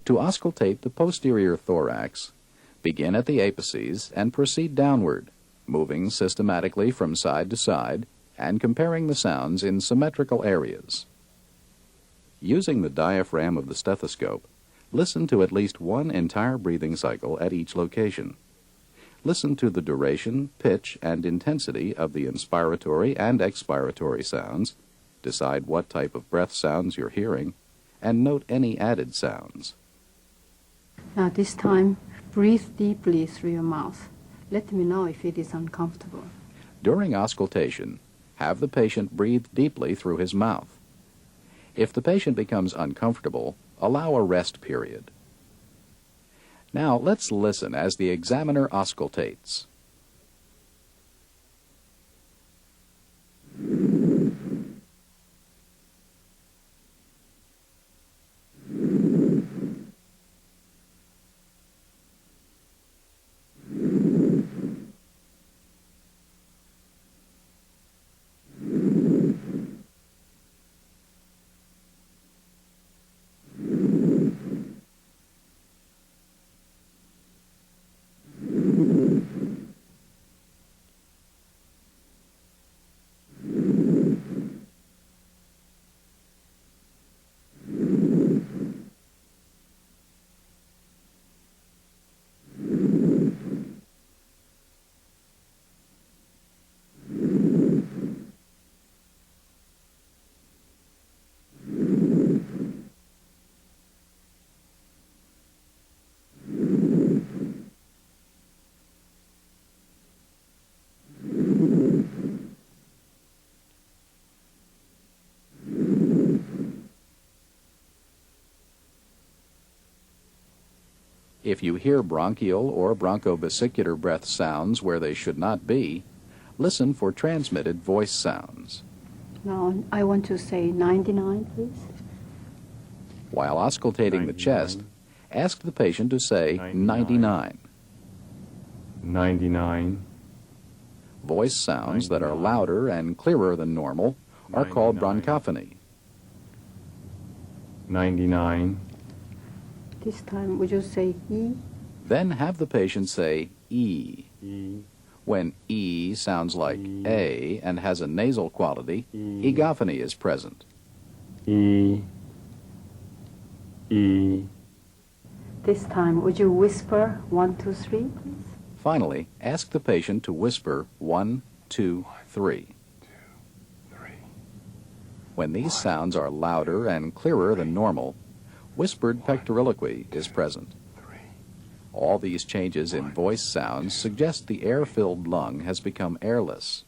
To auscultate the posterior thorax, begin at the apices and proceed downward, moving systematically from side to side and comparing the sounds in symmetrical areas. Using the diaphragm of the stethoscope, listen to at least one entire breathing cycle at each location. Listen to the duration, pitch, and intensity of the inspiratory and expiratory sounds, decide what type of breath sounds you're hearing, and note any added sounds. Now this time, breathe deeply through your mouth. Let me know if it is uncomfortable. During auscultation, have the patient breathe deeply through his mouth. If the patient becomes uncomfortable, allow a rest period. Now let's listen as the examiner auscultates. If you hear bronchial or bronchobasicular breath sounds where they should not be, listen for transmitted voice sounds. Now I want to say 99, please. While auscultating the chest, ask the patient to say 99. 99. Voice sounds that are louder and clearer than normal are called bronchophony. 99. This time, would you say E? Then have the patient say E. E. When E sounds like A and has a nasal quality, egophony is present. E. E. This time, would you whisper 1, 2, 3, please? Finally, ask the patient to whisper 1, 2, 3. When these sounds are louder and clearer than normal, whispered pectoriloquy is present. All these changes in voice sounds suggest the air-filled lung has become airless.